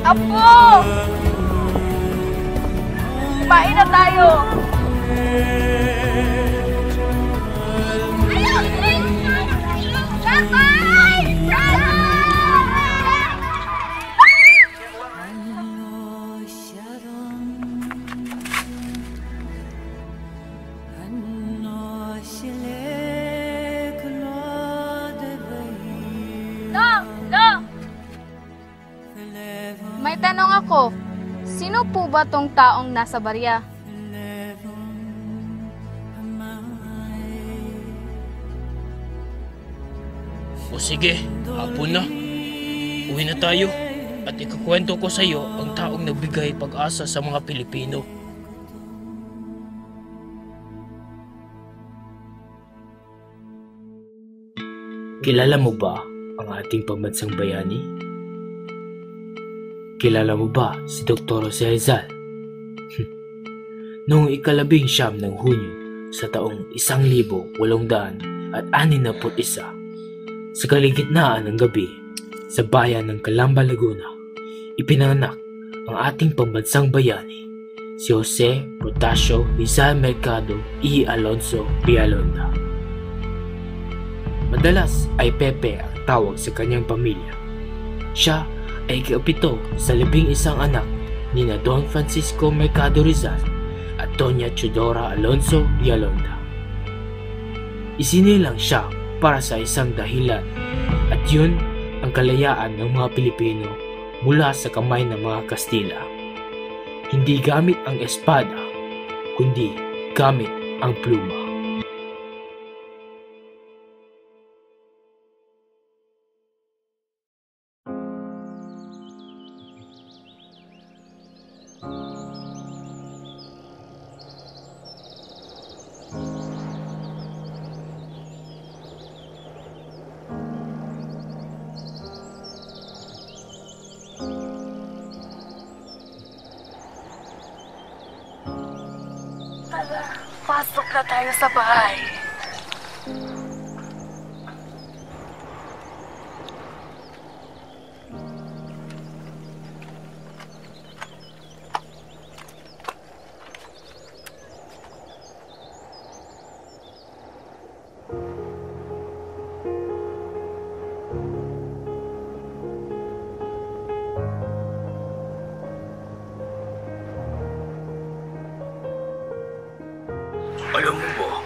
Apo! Kumain na tayo! May tanong ako, sino po ba tong taong nasa barya? O sige, hapon na. Uwi na tayo at ikukwento ko sa iyo ang taong nagbigay pag-asa sa mga Pilipino. Kilala mo ba ang ating pambansang bayani? Kilala mo ba si Dr. Jose Rizal? Noong 19 ng Hunyo sa taong 1861, sa kaligitnaan ng gabi sa bayan ng Calamba, Laguna, ipinanganak ang ating pambansang bayani, si Jose Protasio Rizal Mercado y Alonso Villalonga. Madalas ay Pepe ang tawag sa kanyang pamilya. Siya ay ika-7 sa 11 anak ni na Don Francisco Mercado Rizal at Doña Teodora Alonso Villalonga. Isinilang siya para sa isang dahilan at yun ang kalayaan ng mga Pilipino mula sa kamay ng mga Kastila. Hindi gamit ang espada, kundi gamit ang pluma. Pasok na tayo sa bahay. Alam mo ba,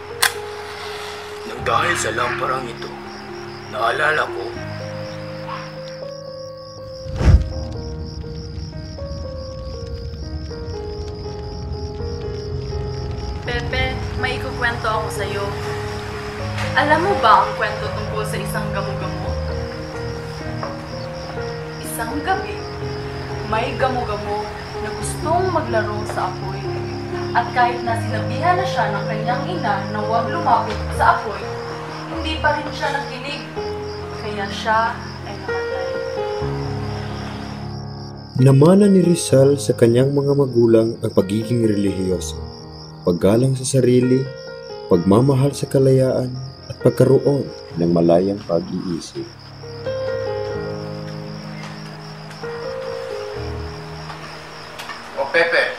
nang dahil sa lamparang ito, naalala ko, Pepe, may ikukwento ako sa'yo. Alam mo ba ang kwento tungkol sa isang gamo-gamo? Isang gabi, may gamo-gamo na gustong maglaro sa apoy. At kahit na sinabihan na siya ng kanyang ina na huwag lumapit sa apoy, hindi pa rin siya nakinig. Kaya siya ay namatay. Namana ni Rizal sa kanyang mga magulang ang pagiging relihiyoso, paggalang sa sarili, pagmamahal sa kalayaan, at pagkaroon ng malayang pag-iisip. O Pepe,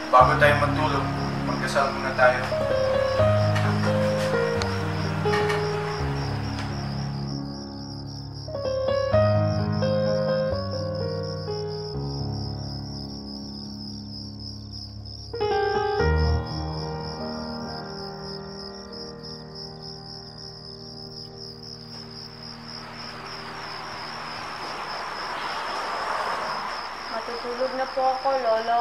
bago tayo matulog, magdasal muna tayo. Matutulog na po ako, Lolo.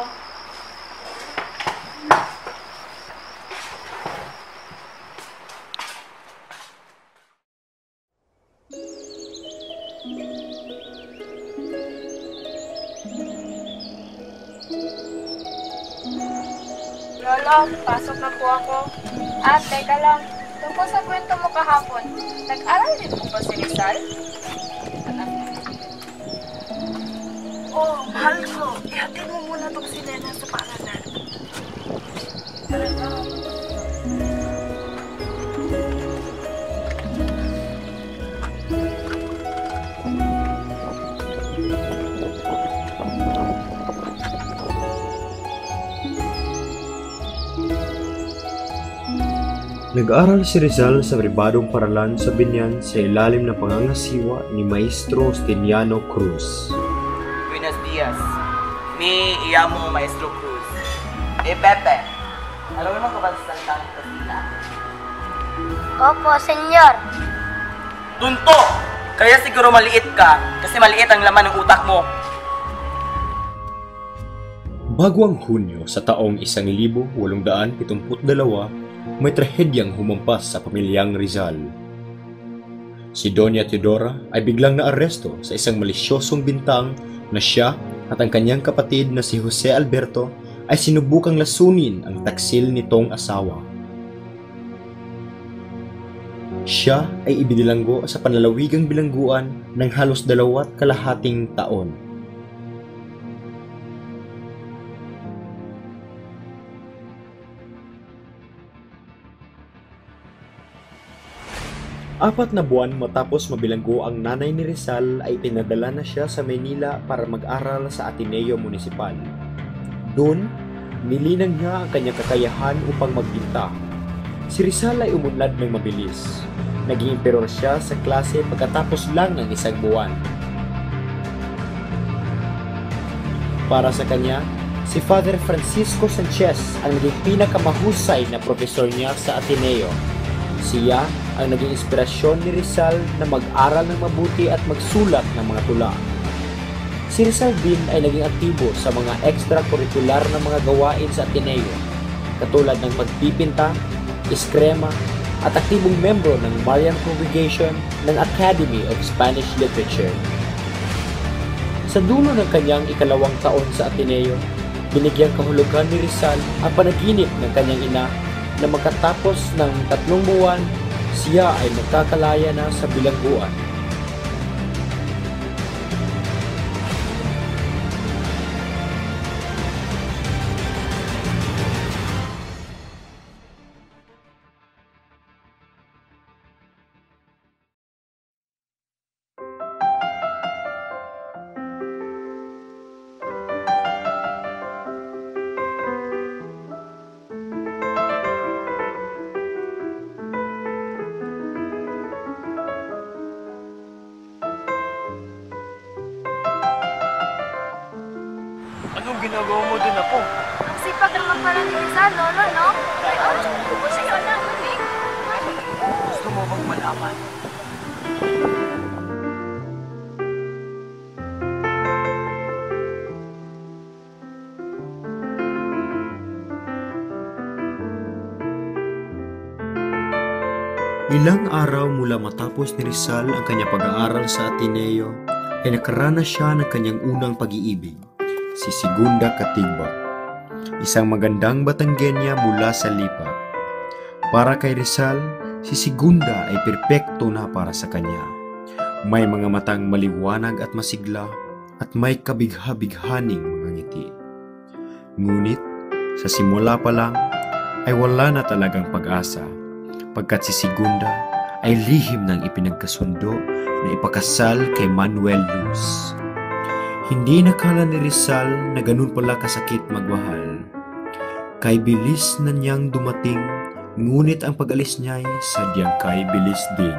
Lolo, pasok na po ako. Teka lang. Tungkol sa kwento mo kahapon, nag-aral din po ba si Rizal? Oh, mahal ko. Ihatid mo muna itong si Nena sa paaralan. Talaga. Nag-aral si Rizal sa pribadong paralan sa Binyan sa ilalim ng pangangasiwa ni Maestro Steniano Cruz. Buenos dias. Mi llamo Maestro Cruz. Pepe, alam mo naman kung bakit salita ng Kastila? Opo, senyor. Tunto! Kaya siguro maliit ka kasi maliit ang laman ng utak mo. Bago ang Hunyo sa taong 1872, may trahedyang humampas sa pamilyang Rizal. Si Doña Teodora ay biglang naaresto sa isang malisyosong bintang na siya at ang kanyang kapatid na si Jose Alberto ay sinubukang lasunin ang taksil nitong asawa. Siya ay ibinilanggo sa panlalawigang bilangguan ng halos 2.5 taon. Apat na buwan matapos mabilanggo ang nanay ni Rizal ay pinadala na siya sa Maynila para mag-aral sa Ateneo Municipal. Doon, nilinang niya ang kanyang kakayahan upang magbinta. Si Rizal ay umunlad ng mabilis. Naging emperor siya sa klase pagkatapos lang ng 1 buwan. Para sa kanya, si Father Francisco Sanchez ang naging pinakamahusay na profesor niya sa Ateneo. Siya ang naging inspirasyon ni Rizal na mag-aral ng mabuti at magsulat ng mga tula. Si Rizal din ay naging aktibo sa mga extracurricular na mga gawain sa Ateneo, katulad ng pagpipinta, iskrema, at aktibong membro ng Marian Congregation ng Academy of Spanish Literature. Sa dulo ng kanyang 2 taon sa Ateneo, binigyang kahulugan ni Rizal ang panaginip ng kanyang ina na magkatapos ng 3 buwan, siya ay magkakalaya na sa bilangguan. Anong ginagawa mo din ako? Ang sipag naman pala ni Rizal, lolo, no? May oras ko po sa'yo na, eh. Gusto mo bang malaman? Ilang araw mula matapos ni Rizal ang kanyang pag-aaral sa Ateneo, ay nakaranas siya ng kanyang unang pag-iibig, si Segunda Katigba, isang magandang Batanggenya mula sa Lipa. Para kay Rizal, si Segunda ay perpekto na para sa kanya. May mga matang maliwanag at masigla at may kabigha-bighaning mga ngiti. Ngunit, sa simula pa lang, ay wala na talagang pag-asa, pagkat si Segunda ay lihim ng ipinagkasundo na ipakasal kay Manuel Luz. Hindi nakala ni Rizal na ganun pala kasakit magmahal. Kay bilis na niyang dumating, ngunit ang pag-alis niya ay sadyang kay bilis din.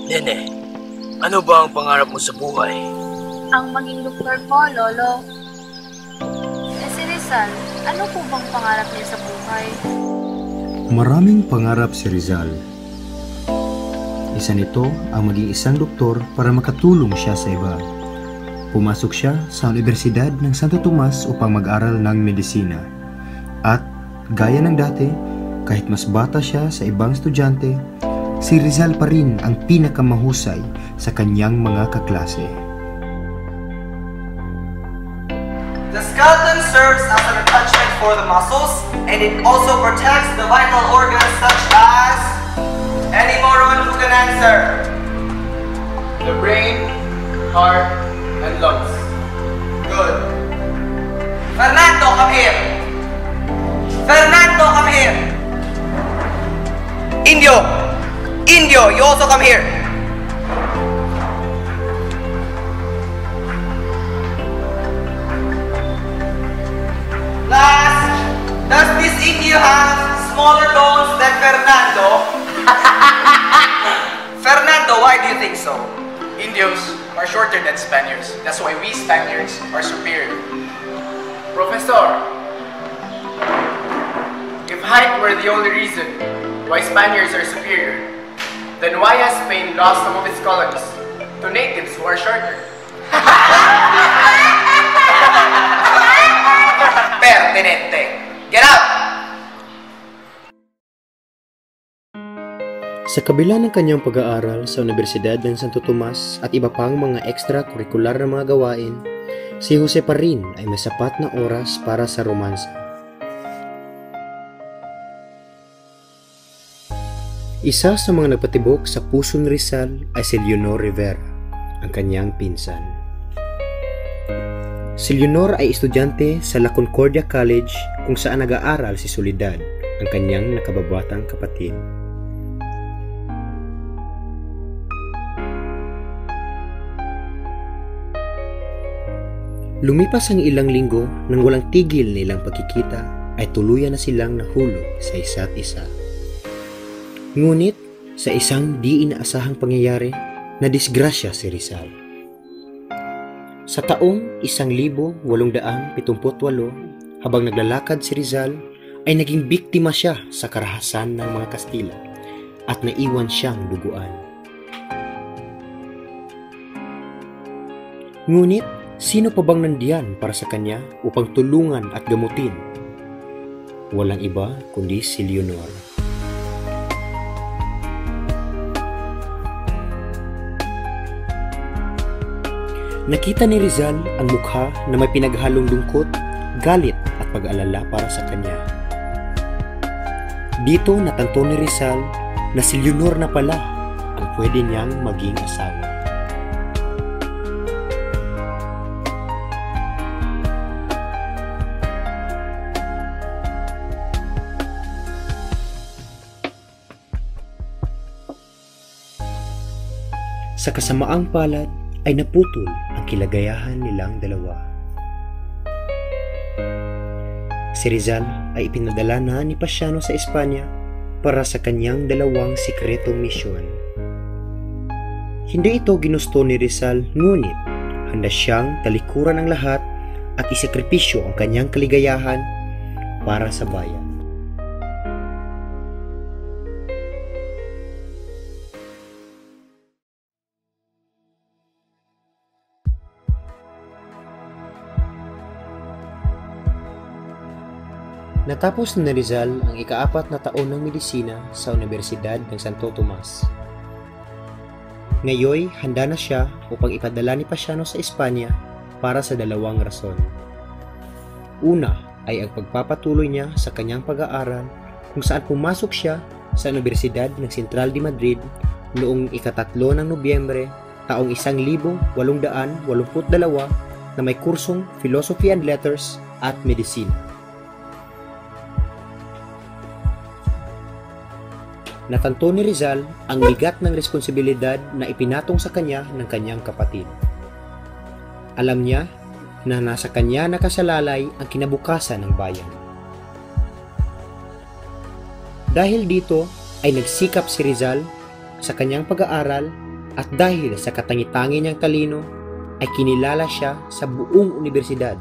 Nene, ano ba ang pangarap mo sa buhay? Ang maging doktor po, lolo. Si Rizal, ano po bang pangarap niya sa buhay? Maraming pangarap si Rizal. Isa nito ang maging isang doktor para makatulong siya sa iba. Pumasok siya sa Universidad ng Santo Tomas upang mag-aral ng medisina. At gaya ng dati, kahit mas bata siya sa ibang estudyante, si Rizal pa rin ang pinakamahusay sa kanyang mga kaklase. The skeleton serves as an attachment for the muscles, and it also protects the vital organs such as... Any moron who can answer? The brain, heart, and lungs. Good. Fernando, come here. Fernando, come here. Indio, you also come here. Last, does this Indio have smaller bones than Fernando? Fernando, why do you think so? Indios are shorter than Spaniards. That's why we Spaniards are superior. Professor, if height were the only reason why Spaniards are superior, then why has Spain lost some of its colonies to natives who are shorter? Pertinente. Get out! Sa kabila ng kanyang pag-aaral sa Universidad ng Santo Tomas at iba pang mga extracurricular na mga gawain, si Jose pa rin ay may sapat na oras para sa romansa. Isa sa mga nagpatibok sa puso ni Rizal ay si Leonor Rivera, ang kanyang pinsan. Si Leonor ay estudyante sa La Concordia College kung saan nag-aaral si Soledad, ang kanyang nakababatang kapatid. Lumipas ang ilang linggo nang walang tigil nilang pagkikita ay tuluyan na silang nahulog sa isa't isa. Ngunit sa isang di inaasahang pangyayari, nadisgrasya si Rizal. Sa taong 1878, habang naglalakad si Rizal, ay naging biktima siya sa karahasan ng mga Kastila at naiwan siyang duguan. Ngunit, sino pa bang nandiyan para sa kanya upang tulungan at gamutin? Walang iba kundi si Leonor. Nakita ni Rizal ang mukha na may pinaghalong lungkot, galit at pag-alala para sa kanya. Dito natanto ni Rizal na si Leonor na pala ang pwede niyang maging asawa. Sa kasamaang palad ay naputol ang kilagayahan nilang dalawa. Si Rizal ay ipinadala na ni Pasiano sa Espanya para sa kanyang dalawang sikretong misyon. Hindi ito ginusto ni Rizal, ngunit handa siyang talikuran ang lahat at isakripisyo ang kanyang kaligayahan para sa bayan. Natapos ni Rizal ang ika-4 na taon ng medisina sa Universidad ng Santo Tomas. Ngayoy, handa na siya upang ipadala ni Pasiano sa Espanya para sa dalawang rason. Una ay ang pagpapatuloy niya sa kanyang pag-aaral kung saan pumasok siya sa Universidad ng Central de Madrid noong ika-3 ng Nobyembre taong 1882 na may kursong Philosophy and Letters at Medicina. Natanto ni Rizal ang bigat ng responsibilidad na ipinatong sa kanya ng kanyang kapatid. Alam niya na nasa kanya nakasalalay ang kinabukasan ng bayan. Dahil dito ay nagsikap si Rizal sa kanyang pag-aaral at dahil sa katangi-tangi niyang talino ay kinilala siya sa buong universidad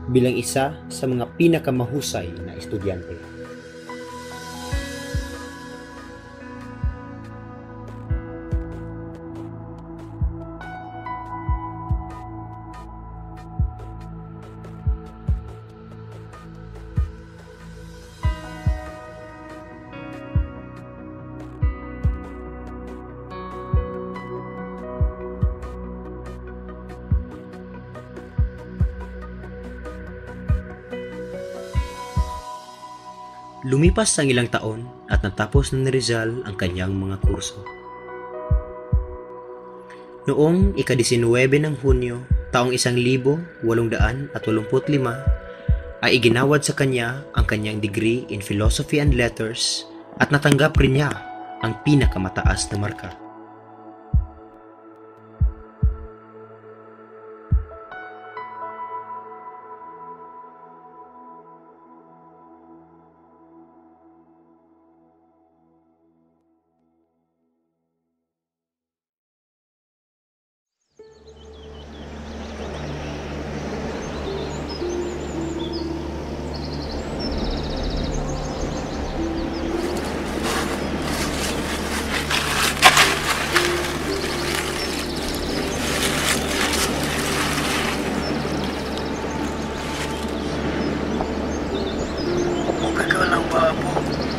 bilang isa sa mga pinakamahusay na estudyante. Lumipas ang ilang taon at natapos na ni Rizal ang kanyang mga kurso. Noong ika-19 ng Hunyo, taong 1885 ay iginawad sa kanya ang kanyang degree in Philosophy and Letters at natanggap rin niya ang pinakamataas na marka.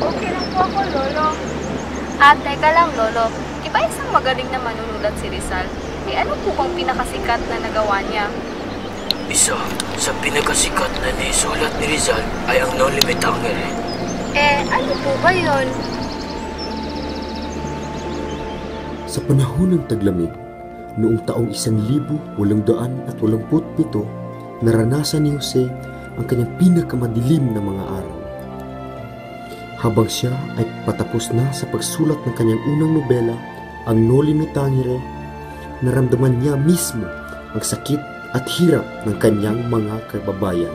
Okay lang po ako, Lolo. Teka lang, Lolo. Di ba isang magaling na manunulat si Rizal? Ano po bang pinakasikat na nagawa niya? Isa sa pinakasikat na naisulat ni Rizal ay ang No Limit Tangere. Ano po ba yun? Sa panahon ng taglamig, noong taong 1887, naranasan ni Jose ang kanyang pinakamadilim na mga araw. Habang siya ay patapos na sa pagsulat ng kanyang unang nobela, ang No Limit Tangere, naramdaman niya mismo ang sakit at hirap ng kanyang mga kababayan.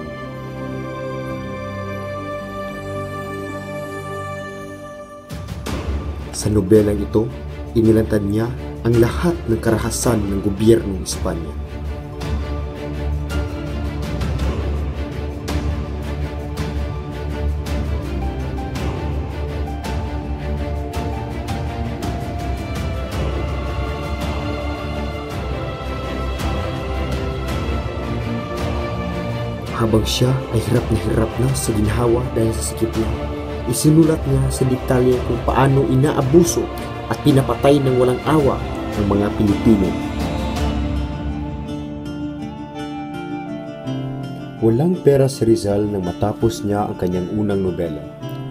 Sa nobelang ito, inilantad niya ang lahat ng karahasan ng gobyernong Espanya. Habang siya ay hirap na sa ginhawa dahil sa sakit niya, isinulat niya sa detalye kung paano inaabuso at pinapatay ng walang awa ang mga Pilipino. Walang pera si Rizal nang matapos niya ang kanyang unang nobela.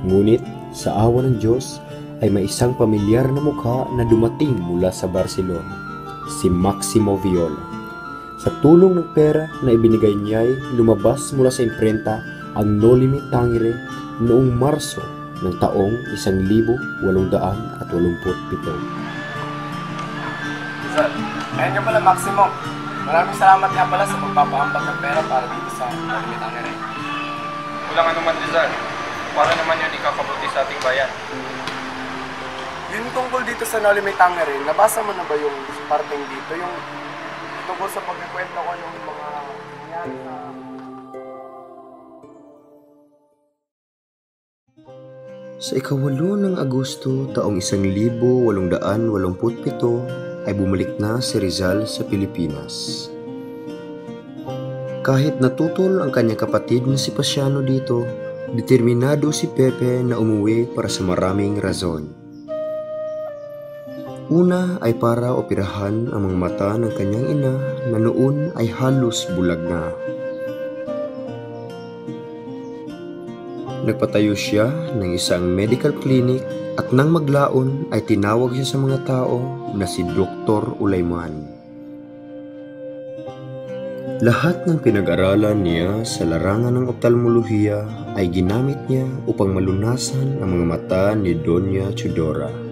Ngunit sa awa ng Diyos ay may isang pamilyar na mukha na dumating mula sa Barcelona, si Maximo Viola. Sa tulong ng pera na ibinigay niya ay lumabas mula sa imprenta ang No Limit Tangere noong Marso ng taong 1887. Rizal, ayan nga pala Maximo. Maraming salamat nga pala sa pagpapaambag ng pera para dito sa No Limit Tangere. Walang anuman, Rizal. Para naman yun ikakabuti sa ating bayan. Yung tungkol dito sa No Limit Tangere, nabasa mo na ba yung parteng dito? Yung tungkol sa pagkikwento ko ng mga nangyari sa... Sa ika-8 ng Agosto taong 1887 ay bumalik na si Rizal sa Pilipinas. Kahit natutol ang kanyang kapatid na si Pasiano dito, determinado si Pepe na umuwi para sa maraming rason. Una ay para operahan ang mga mata ng kanyang ina na noon ay halos bulag na. Nagpatayo siya ng isang medical clinic at nang maglaon ay tinawag siya sa mga tao na si Dr. Ulayman. Lahat ng pinag-aralan niya sa larangan ng ophthalmolohiya ay ginamit niya upang malunasan ang mga mata ni Doña Chudora.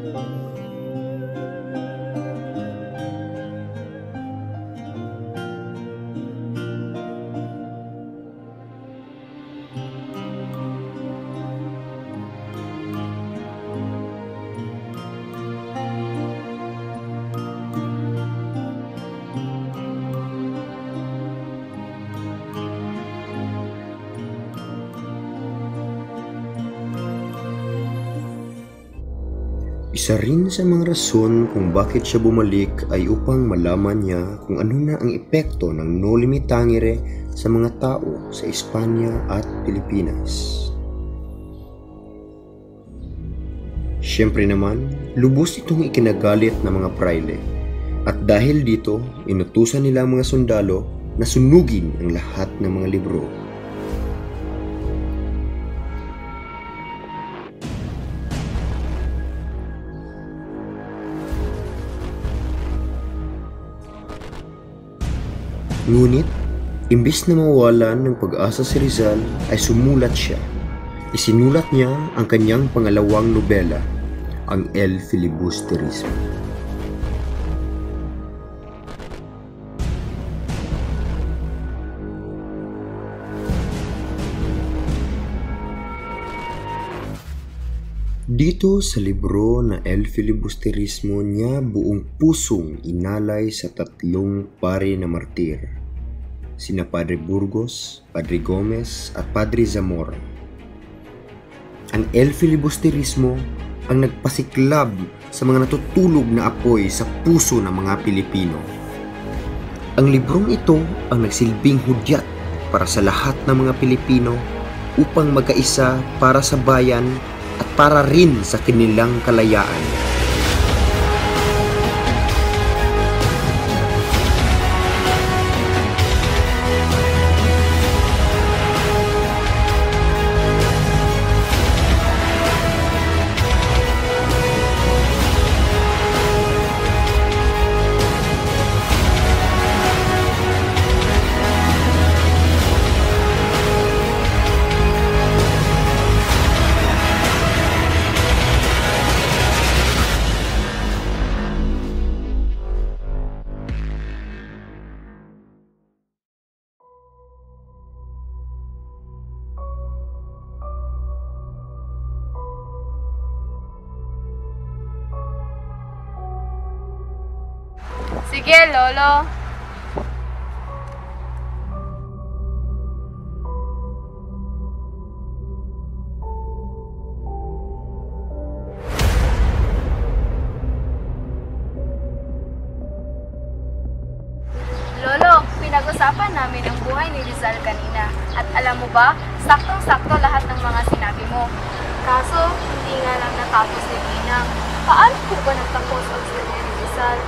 Isa rin sa mga rason kung bakit siya bumalik ay upang malaman niya kung ano na ang epekto ng No Limit Tangere sa mga tao sa Espanya at Pilipinas. Siyempre naman, lubos itong ikinagalit ng mga praile at dahil dito, inutusan nila ang mga sundalo na sunugin ang lahat ng mga libro. Ngunit, imbis na mawalan ng pag-asa si Rizal, ay sumulat siya. Isinulat niya ang kanyang pangalawang nobela, ang El Filibusterismo. Dito sa libro na El Filibusterismo niya buong pusong inalay sa tatlong pare na martir, sina Padre Burgos, Padre Gomez at Padre Zamora. Ang El Filibusterismo ang nagpasiklab sa mga natutulog na apoy sa puso ng mga Pilipino. Ang librong ito ang nagsilbing hudyat para sa lahat ng mga Pilipino upang magkaisa para sa bayan at para rin sa kanilang kalayaan. Sige, Lolo. Lolo, pinag-usapan namin ang buhay ni Rizal kanina. At alam mo ba, saktong-sakto lahat ng mga sinabi mo. Kaso, hindi nga lang natapos ni Binang. Paano po ba nagtapos ang story ni Rizal?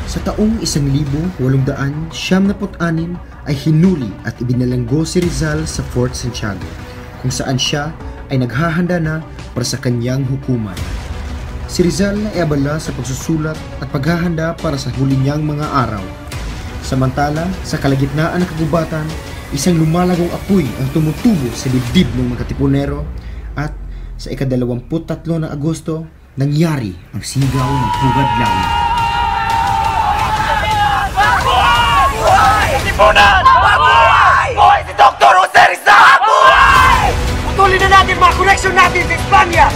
Sa taong 1896 ay hinuli at ibinalanggo si Rizal sa Fort Santiago, kung saan siya ay naghahanda na para sa kanyang hukuman. Si Rizal ay abala sa pagsusulat at paghahanda para sa huli niyang mga araw. Samantala, sa kalagitnaan ng kagubatan, isang lumalagong apoy ang tumutubo sa dibdib ng mga Katipunero at sa ika-23 ng Agosto, nangyari ang sigaw ng pugad langit. Katipunan! Mabuhay! Buhay si Dr. Jose Rizal! Mabuhay! Putulin na natin mga koneksyon natin sa Espanya!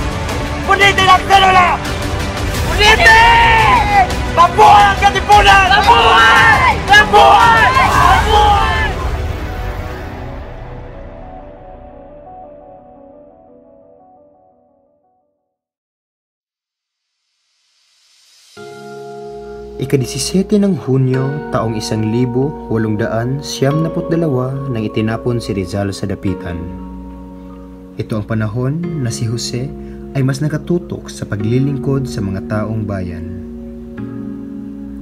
Punitin ang selula! Punitin! Mabuhay ang Katipunan! Mabuhay! Mabuhay! Mabuhay! Ika-17 ng Hunyo taong 1872 nang itinapon si Rizal sa dapitan. Ito ang panahon na si Jose ay mas nakatutok sa paglilingkod sa mga taong bayan.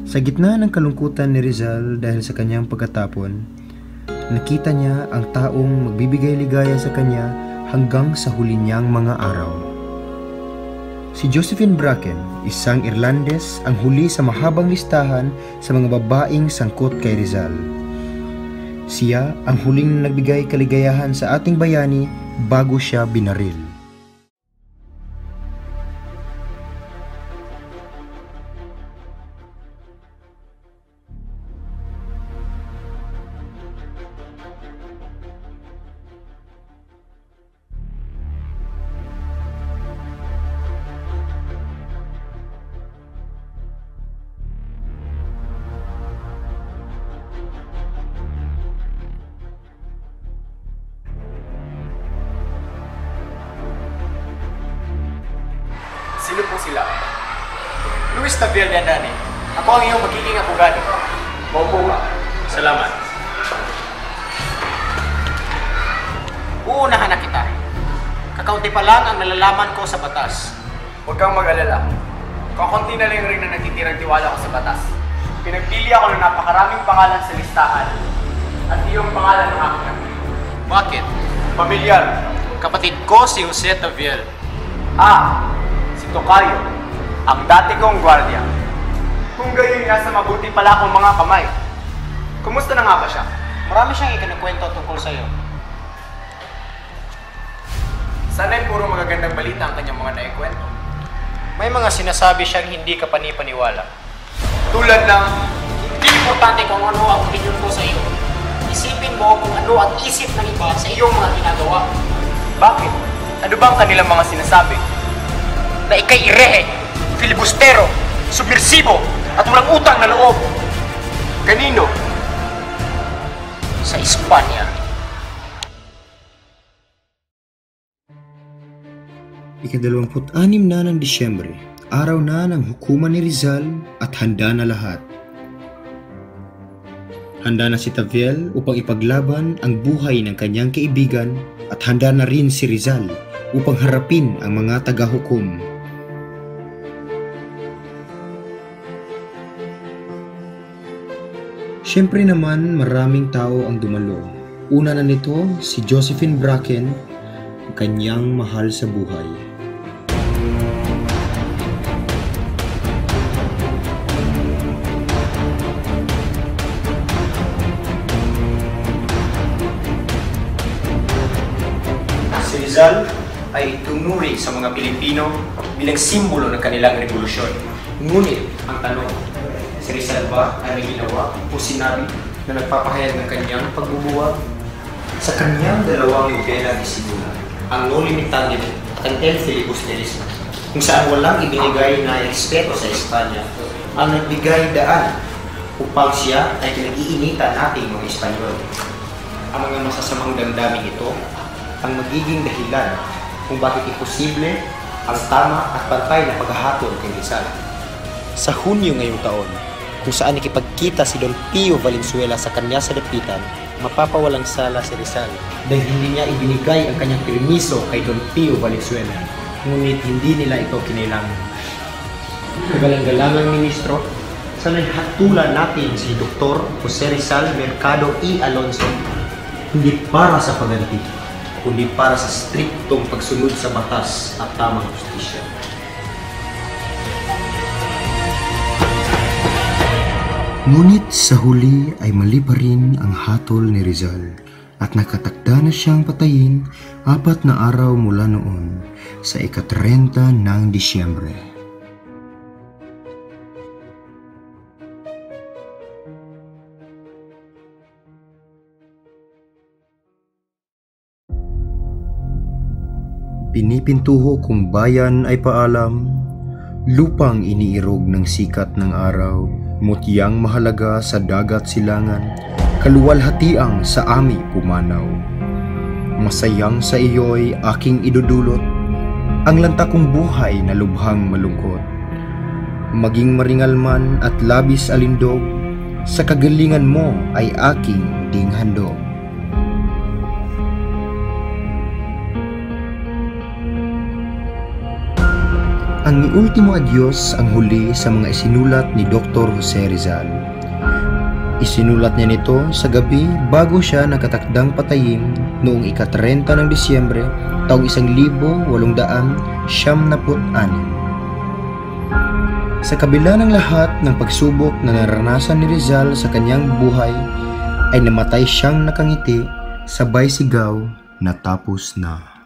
Sa gitna ng kalungkutan ni Rizal dahil sa kanyang pagkatapon, nakita niya ang taong magbibigay ligaya sa kanya hanggang sa huli niyang mga araw. Si Josephine Bracken, isang Irlandes, ang huli sa mahabang listahan sa mga babaeng sangkot kay Rizal. Siya ang huling nagbigay kaligayahan sa ating bayani bago siya binaril. Sino po sila? Luis Tavier Dandani. Ako ang iyong magiging abogado. Maupo ka. Salamat. Uunahan na kita. Kakaunti pa lang ang nalalaman ko sa batas. Huwag kang mag-alala. Kakunti na lang rin na natitirang tiwala ko sa batas. Pinagpili ako ng napakaraming pangalan sa listahan at iyong pangalan ng aking anak. Bakit? Pamilyar. Kapatid ko si Jose Taviel. Si Tocayo, ang dati kong gwardiya. Kung gayon, nasa mabuti pala akong mga kamay. Kumusta na nga ba siya? Marami siyang ikinakwento tungkol sa'yo. Sana'y puro magagandang balita ang kanyang mga naikwento. May mga sinasabi siyang hindi ka panipaniwala. Tulad ng, hindi importante kung ano ang opinion ko sa iyo. Isipin mo kung ano ang isip ng iba sa iyong mga ginagawa. bakit? Ano ba ang kanilang mga sinasabi? Na ikay irehe, filibustero, submersibo, at walang utang na loob. Kanino? Sa Espanya. Ika-26 na ng Disyembre, araw na ng hukuman ni Rizal at handa na lahat. Handa na si Taviel upang ipaglaban ang buhay ng kanyang kaibigan at handa na rin si Rizal upang harapin ang mga taga-hukom. Siyempre naman maraming tao ang dumalo. Una na nito si Josephine Bracken, ang kanyang mahal sa buhay. Si Rizal ay tunuri sa mga Pilipino bilang simbolo ng kanilang revolusyon. Ngunit ang tanong, si Rizal ba ay may ginawa o sinabi na nagpapahayag ng kanyang pagbubuwag? Sa kanyang dalawang nobela ni Simula, ang No Limitable at ang El Filibusterismo, kung saan walang ibinigay na respeto sa Espanya, ang nagbigay daan upang siya ay pinag-iinitan nating mga Espanyol. Ang mga masasamang damdamin ito ang magiging dahilan kung bakit imposible ang tama at pantay na paghahatol kay Rizal. Sa Hunyo ngayong taon, kung saan nakipagkita si Don Pio Valenzuela sa kanya sa dapitan, mapapawalang sala si Rizal dahil hindi niya ibinigay ang kanyang permiso kay Don Pio Valenzuela, ngunit hindi nila ito kinailangan. Kagalang-galangang ministro, sana'y hatulan natin si Dr. Jose Rizal Mercado y Alonso hindi para sa paganti, kundi para sa striktong pagsunod sa batas at tamang justisya. Ngunit sa huli ay mali pa rin ang hatol ni Rizal at nakatakda na siyang patayin 4 na araw mula noon sa ika-30 ng Disyembre. Pinipintuho kung bayan ay paalam, lupang iniirog ng sikat ng araw, mutyang mahalaga sa dagat silangan, kaluwalhatiang sa ami pumanaw. Masayang sa iyo'y aking idudulot, ang lanta kong buhay na lubhang malungkot. Maging maringal man at labis alindog, sa kagalingan mo ay aking ding handog. Ang ultimo adyos ang huli sa mga isinulat ni Dr. Jose Rizal. Isinulat niya nito sa gabi bago siya nakatakdang patayin noong ika-30 ng Disyembre taong 1896. Sa kabila ng lahat ng pagsubok na naranasan ni Rizal sa kanyang buhay, ay namatay siyang nakangiti, sabay sigaw na tapos na.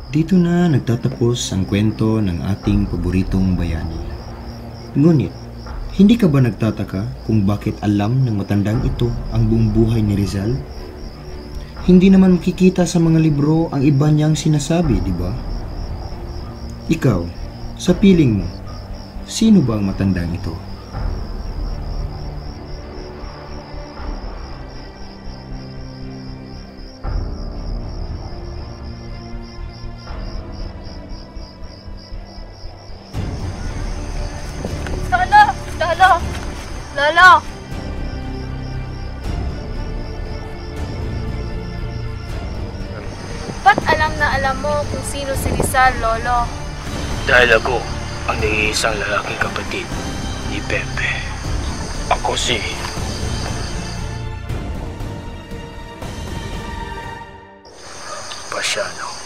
Dito na nagtatapos ang kwento ng ating paboritong bayani. Ngunit, hindi ka ba nagtataka kung bakit alam ng matandang ito ang buong buhay ni Rizal? Hindi naman makikita sa mga libro ang iba niyang sinasabi, di ba? Ikaw, sa piling mo, sino ba ang matandang ito? Lolo! Ba't alam na alam mo kung sino si Rizal, Lolo? Dahil ako ang nag-iisang lalaking kapatid ni Pepe. Ako si... Pasiano.